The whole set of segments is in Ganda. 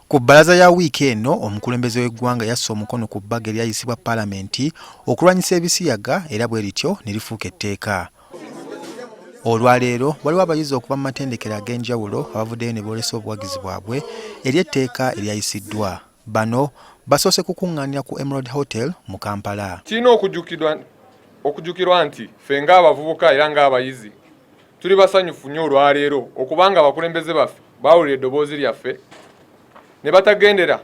Ku bbalaza ya wiiki eno omukulembeze w'eggwanga yasse omukono ku bbago eryayisibwa Paalamenti okulwanyisa ebisiyaga era bwe lityo ne lifuuka etteeka. Olwaleero waliwo abayizi okuva mu matendekero ag'enjawulo abavuddeyo ne boolesa obuwagizi bwabwe eri etteeka eryayisiddwa. Bano basoose kukuŋŋaanira ku Emarld Hotel mu Kampala. Kirina okujjukirwa nti ffe ng'abavubuka era ng'abayizi tuli basanyufu nnyo olwaleero okubanga abakulembeze baffe baawulira eddoboozi lyaffe ne batagendera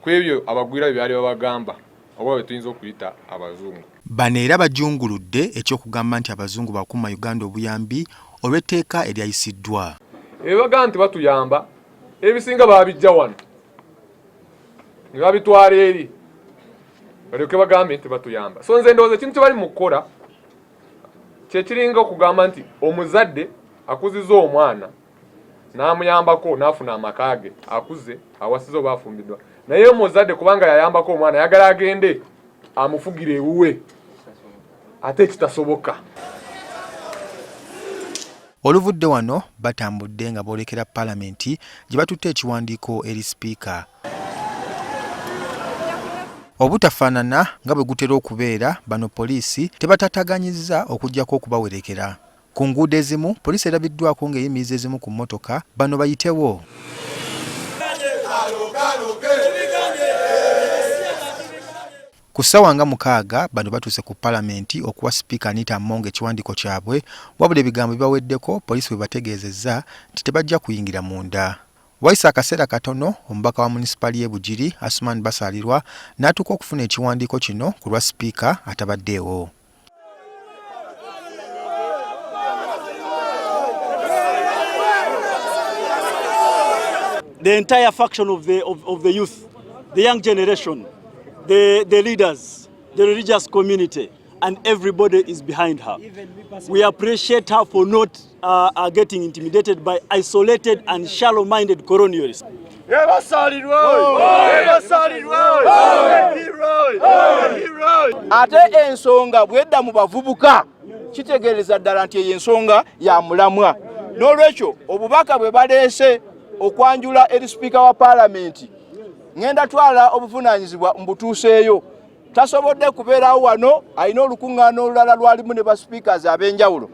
ku ebyo abagwira bye baali babagamba oba bwe tuyinza okuyita abazungu. Bano era bajjunguludde ekyokugamba nti abazungu bakuuma Uganda obuyambi olw'etteeka eryayisiddwa. Ebagamba nti batuyamba ebisinga baabijja wano ne babitwala eri balyoke bagambe nti batuyamba. So nze ndowooza ekintu kye bali mu kukola kyekiringa okugamba nti omuzadde akuzizza omwana n'amuyambako n'afuna amaka ge akuze awasize oba afumbiddwa, naye omuzadde kubanga yayambako omwana yagala agende amufugire ewuwe ate kitasoboka. Oluvudde wano batambudde nga boolekera Paalamenti gye batutte ekiwandiiko eri sipiika. Obutafaanana nga bwe gutera okubeera, bano Poliisi tebatataganyizza okuggyako okubawerekera. Ku nguudo ezimu Poliisi erabiddwako ng'eyimiriza ezimu ku mmotoka bano bayitewo. Ku ssaawa nga 6 bano batuuse ku Paalamenti okuwa sipiika Anita Among ekiwandiiko kyabwe, wabula ebigambo bibaweddeko Poliisi bwe bategeezezza nti tebajja kuyingira munda. Wayise akaseera katono omubaka wa munisipali y'e Bugiri Asuman Basalirwa n'atuuka okufuna ekiwandiiko kino ku lwa sipiika atabaddeewo. The entire faction of the youth, the young generation, the leaders, the religious community, and everybody is behind her. We appreciate her for not getting intimidated by isolated and shallow-minded colonialists. Ate ensonga bwedda mu bavubuka kitegeereza ddala nti eyo ensonga ya mulamwa. N'olwekyo obubaka bwe baleese okwanjula eri sipiika wa Paalamenti ngenda twala obuvunaanyizibwa mbutuuseeyo. Tasobodde kubeerawo wano, alina olukuŋŋaana olulala lwalimu ne basipiikazi ab'enjawulo.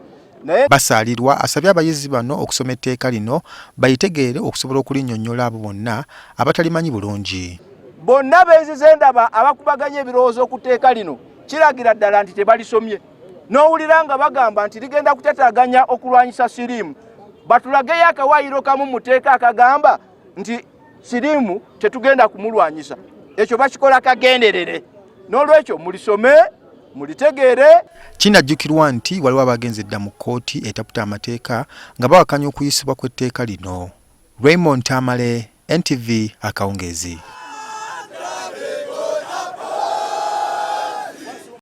Basalirwa asabye abayizi bano okusoma etteeka lino bayitegeere okusobola okulinnyonnyola abo bonna abatalimanyi bulungi. Bonna beezize ndaba abakubaganya ebirowoozo ku tteeka lino kiragira ddala nti tebalisomye. N'owulira nga bagamba nti ligenda kutetaganya okulwanyisa siriimu. Batulageyo akawaayiro kamu mu tteeka akagamba nti siriimu tetugenda kumulwanyisa. Ekyo bakikola kagenderere. N'olwekyo mulisome mulitegeere. Kinajjukirwa nti waliwo abagenze dda mu kkooti etaputa amateeka nga bawakanya okuyisibwa kw'etteeka lino. Raymond Tamale, NTV Akawungeezi.